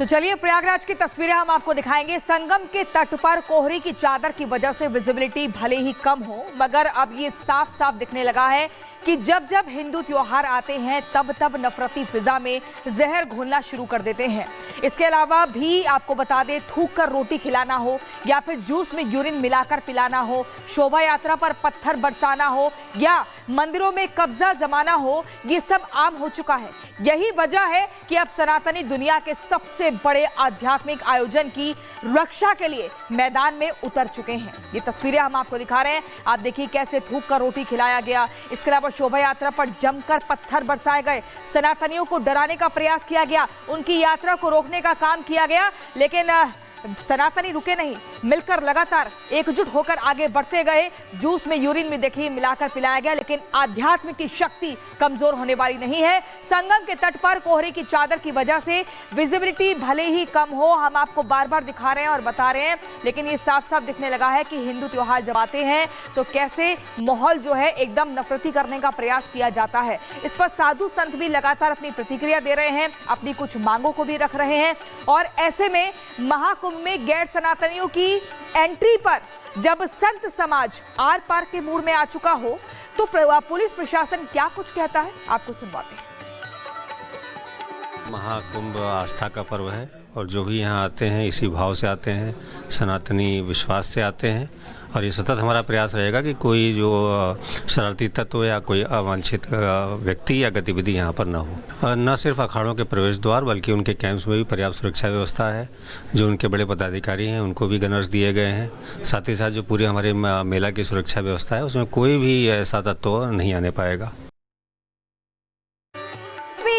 तो चलिए प्रयागराज की तस्वीरें हम आपको दिखाएंगे। संगम के तट पर कोहरे की चादर की वजह से विजिबिलिटी भले ही कम हो, मगर अब ये साफ साफ दिखने लगा है कि जब जब हिंदू त्योहार आते हैं तब तब नफरती फिजा में जहर घोलना शुरू कर देते हैं। इसके अलावा भी आपको बता दें, थूक कर रोटी खिलाना हो या फिर जूस में यूरिन मिलाकर पिलाना हो, शोभा यात्रा पर पत्थर बरसाना हो या मंदिरों में कब्जा जमाना हो, ये सब आम हो चुका है। यही वजह है कि अब सनातनी दुनिया के सबसे बड़े आध्यात्मिक आयोजन की रक्षा के लिए मैदान में उतर चुके हैं। ये तस्वीरें हम आपको दिखा रहे हैं। आप देखिए कैसे थूक कर रोटी खिलाया गया। इसके अलावा शोभा यात्रा पर जमकर पत्थर बरसाए गए, सनातनियों को डराने का प्रयास किया गया, उनकी यात्रा को रोकने का काम किया गया, लेकिन सनातनी रुके नहीं, मिलकर लगातार एकजुट होकर आगे बढ़ते गए। जूस में यूरिन में देखिए मिलाकर पिलाया गया, लेकिन आध्यात्म की शक्ति कमजोर होने वाली नहीं है। संगम के तट पर कोहरे की चादर की वजह से विजिबिलिटी भले ही कम हो, हम आपको बार बार दिखा रहे हैं और बता रहे हैं, लेकिन ये साफ साफ दिखने लगा है कि हिंदू त्योहार जब आते हैं तो कैसे माहौल जो है एकदम नफरती करने का प्रयास किया जाता है। इस पर साधु संत भी लगातार अपनी प्रतिक्रिया दे रहे हैं, अपनी कुछ मांगों को भी रख रहे हैं। और ऐसे में महाकुंभ में गैर सनातनियों की एंट्री पर जब संत समाज आर पार के मूड में आ चुका हो तो पुलिस प्रशासन क्या कुछ कहता है, आपको सुनवाते हैं। महाकुंभ आस्था का पर्व है और जो भी यहाँ आते हैं इसी भाव से आते हैं, सनातनी विश्वास से आते हैं। और ये सतत हमारा प्रयास रहेगा कि कोई जो शरारती तत्व या कोई अवांछित व्यक्ति या गतिविधि यहाँ पर न हो। न सिर्फ अखाड़ों के प्रवेश द्वार बल्कि उनके कैंप्स में भी पर्याप्त सुरक्षा व्यवस्था है। जो उनके बड़े पदाधिकारी हैं उनको भी गनर्स दिए गए हैं। साथ ही साथ जो पूरे हमारे मेला की सुरक्षा व्यवस्था है उसमें कोई भी ऐसा तत्व नहीं आने पाएगा।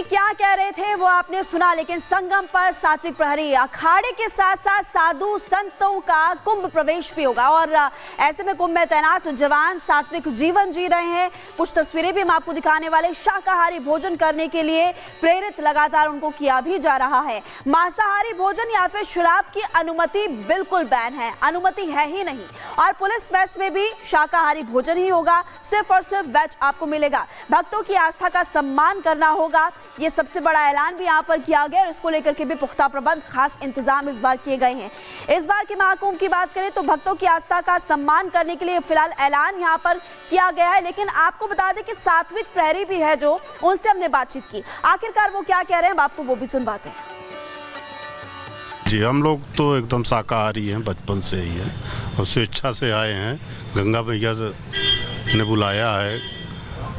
क्या कह रहे थे वो आपने सुना, लेकिन संगम पर सात्विक प्रहरी, अखाड़े के साथ साथ साधु संतों का कुंभ प्रवेश भी होगा और ऐसे में कुंभ में तैनात जवान सात्विक जीवन जी रहे हैं। कुछ तस्वीरें भी हम आपको दिखाने वाले। शाकाहारी भोजन करने के लिए प्रेरित लगातार उनको किया भी जा रहा है। मांसाहारी भोजन या फिर शराब की अनुमति बिल्कुल बैन है, अनुमति है ही नहीं। और पुलिस मेस में भी शाकाहारी भोजन ही होगा, सिर्फ और सिर्फ वेज आपको मिलेगा। भक्तों की आस्था का सम्मान करना होगा, ये सबसे बड़ा ऐलान भी यहाँ पर किया गया और इसको लेकर के भी पुख्ता प्रबंध, खास इंतजाम इस बार किए गए हैं। इस बार के महाकुंभ की बात करें तो भक्तों की आस्था का सम्मान करने के लिए फिलहाल ऐलान यहाँ पर किया गया है, लेकिन आपको बता दें कि सात्विक प्रहरी भी है जो, उनसे हमने बातचीत की। आखिरकार वो क्या कह रहे हैं, आपको वो भी सुनवाते हैं। जी, हम लोग तो एकदम शाकाहारी हैं, बचपन से ही है और स्वेच्छा से आए हैं। गंगा मैया ने बुलाया है।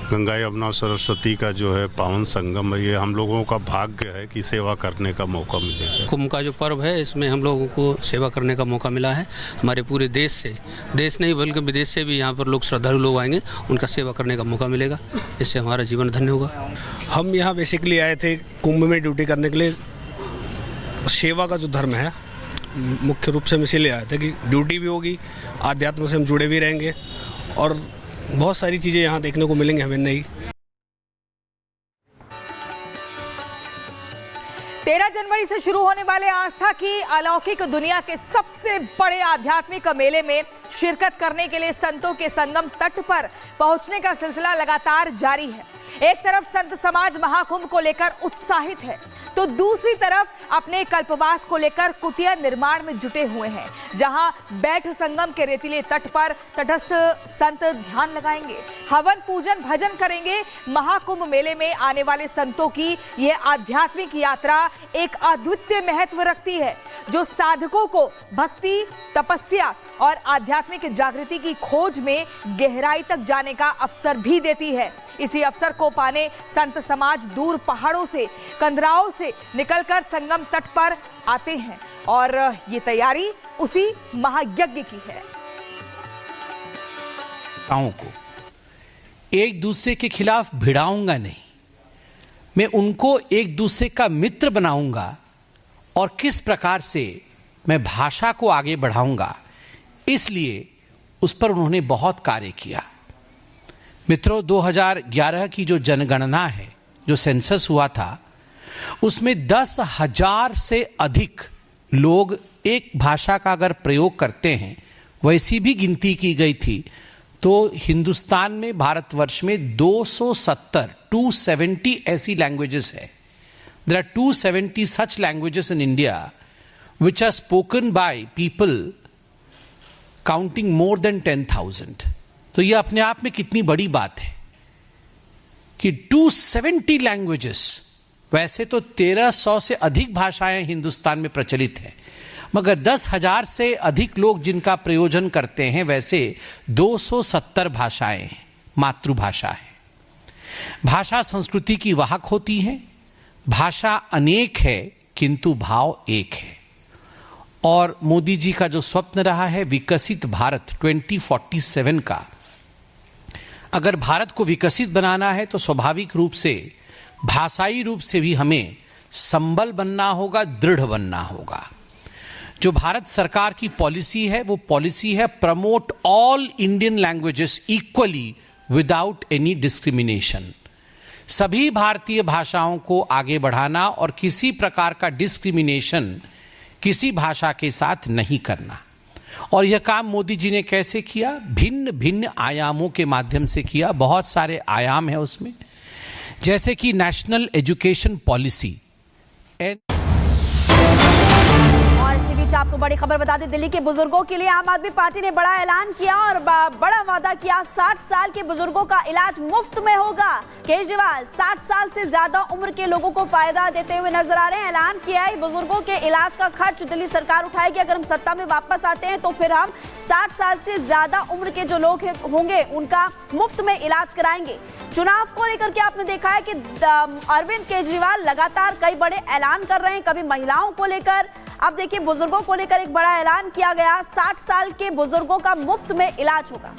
गंगा यमुना सरस्वती का जो है पावन संगम है, ये हम लोगों का भाग्य है कि सेवा करने का मौका मिलेगा। कुंभ का जो पर्व है इसमें हम लोगों को सेवा करने का मौका मिला है। हमारे पूरे देश से, देश नहीं बल्कि विदेश से भी यहाँ पर लोग, श्रद्धालु लोग आएंगे, उनका सेवा करने का मौका मिलेगा। इससे हमारा जीवन धन्य होगा। हम यहाँ बेसिकली आए थे कुंभ में ड्यूटी करने के लिए। सेवा का जो धर्म है मुख्य रूप से हम इसीलिए आए थे कि ड्यूटी भी होगी, आध्यात्म से हम जुड़े भी रहेंगे और बहुत सारी चीज़ें यहाँ देखने को मिलेंगी हमें। नहीं, 13 जनवरी से शुरू होने वाले आस्था की अलौकिक दुनिया के सबसे बड़े आध्यात्मिक मेले में शिरकत करने के लिए संतों के संगम तट पर पहुंचने का सिलसिला लगातार जारी है। एक तरफ संत समाज महाकुंभ को लेकर उत्साहित है तो दूसरी तरफ अपने कल्पवास को लेकर कुटिया निर्माण में जुटे हुए हैं, जहां बैठ संगम के रेतीले तट पर तटस्थ संत ध्यान लगाएंगे, हवन पूजन भजन करेंगे। महाकुंभ मेले में आने वाले संतों की यह आध्यात्मिक यात्रा एक अद्वितीय महत्व रखती है, जो साधकों को भक्ति, तपस्या और आध्यात्मिक जागृति की खोज में गहराई तक जाने का अवसर भी देती है। इसी अवसर को पाने संत समाज दूर पहाड़ों से, कंदराओं से निकलकर संगम तट पर आते हैं और ये तैयारी उसी महायज्ञ की है। को एक दूसरे के खिलाफ भिड़ाऊंगा नहीं, मैं उनको एक दूसरे का मित्र बनाऊंगा और किस प्रकार से मैं भाषा को आगे बढ़ाऊंगा, इसलिए उस पर उन्होंने बहुत कार्य किया। मित्रों, 2011 की जो जनगणना है, जो सेंसस हुआ था, उसमें 10,000 से अधिक लोग एक भाषा का अगर प्रयोग करते हैं, वैसी भी गिनती की गई थी, तो हिंदुस्तान में, भारतवर्ष में 270 ऐसी लैंग्वेजेस है। There are 270 such languages in India which are spoken by people counting more than 10,000. तो ये अपने आप में कितनी बड़ी बात है कि 270 लैंग्वेजेस, वैसे तो 1300 से अधिक भाषाएं हिंदुस्तान में प्रचलित हैं, मगर 10,000 से अधिक लोग जिनका प्रयोजन करते हैं, वैसे 270 भाषाएं हैं, मातृभाषा है। भाषा संस्कृति की वाहक होती है। भाषा अनेक है किंतु भाव एक है। और मोदी जी का जो स्वप्न रहा है विकसित भारत 2047 का, अगर भारत को विकसित बनाना है तो स्वाभाविक रूप से भाषाई रूप से भी हमें संबल बनना होगा, दृढ़ बनना होगा। जो भारत सरकार की पॉलिसी है वो पॉलिसी है promote all Indian languages equally without any discrimination. सभी भारतीय भाषाओं को आगे बढ़ाना और किसी प्रकार का डिस्क्रिमिनेशन किसी भाषा के साथ नहीं करना। और यह काम मोदी जी ने कैसे किया? भिन्न भिन्न आयामों के माध्यम से किया। बहुत सारे आयाम है उसमें, जैसे कि नेशनल एजुकेशन पॉलिसी। और इसी बीच आपको बड़ी खबर बता दें, दिल्ली के बुजुर्गों के लिए आम आदमी पार्टी ने बड़ा ऐलान किया और बड़ा वादा किया। 60 साल के बुजुर्गों का इलाज मुफ्त में होगा। केजरीवाल 60 साल से ज्यादा उम्र के लोगों को फायदा देते हुए नजर आ रहे हैं। ऐलान किया है बुजुर्गों के इलाज का खर्च दिल्ली सरकार उठाएगी। अगर हम सत्ता में वापस आते हैं तो फिर हम 60 साल से ज्यादा उम्र के जो लोग होंगे उनका मुफ्त में इलाज कराएंगे। चुनाव को लेकर के आपने देखा है कि अरविंद केजरीवाल लगातार कई बड़े ऐलान कर रहे हैं, कभी महिलाओं को लेकर, अब देखिए बुजुर्गों को लेकर एक बड़ा ऐलान किया गया। 60 साल के बुजुर्गों का मुफ्त में इलाज होगा।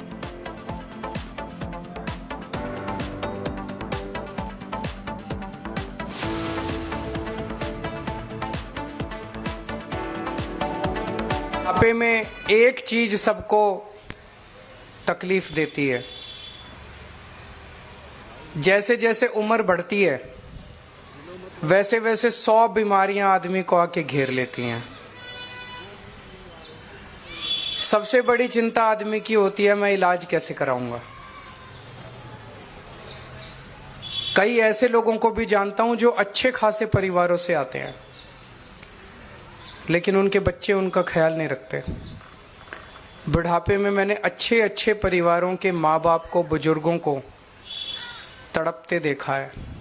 बुढ़ापे में एक चीज सबको तकलीफ देती है, जैसे जैसे उम्र बढ़ती है वैसे वैसे 100 बीमारियां आदमी को आके घेर लेती हैं। सबसे बड़ी चिंता आदमी की होती है, मैं इलाज कैसे कराऊंगा। कई ऐसे लोगों को भी जानता हूं जो अच्छे खासे परिवारों से आते हैं, लेकिन उनके बच्चे उनका ख्याल नहीं रखते। बुढ़ापे में मैंने अच्छे अच्छे परिवारों के माँ बाप को, बुजुर्गों को तड़पते देखा है।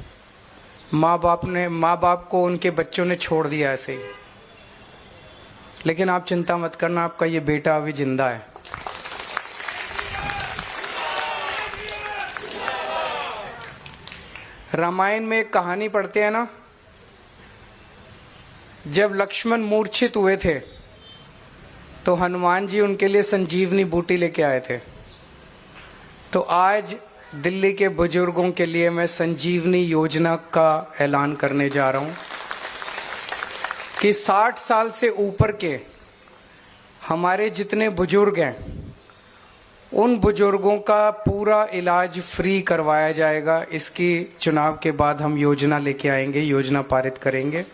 माँ बाप को उनके बच्चों ने छोड़ दिया ऐसे ही। लेकिन आप चिंता मत करना, आपका ये बेटा अभी जिंदा है। रामायण में एक कहानी पढ़ते हैं ना, जब लक्ष्मण मूर्छित हुए थे तो हनुमान जी उनके लिए संजीवनी बूटी लेके आए थे। तो आज दिल्ली के बुजुर्गों के लिए मैं संजीवनी योजना का ऐलान करने जा रहा हूं कि 60 साल से ऊपर के हमारे जितने बुजुर्ग हैं उन बुजुर्गों का पूरा इलाज फ्री करवाया जाएगा। इसकी चुनाव के बाद हम योजना लेके आएंगे, योजना पारित करेंगे।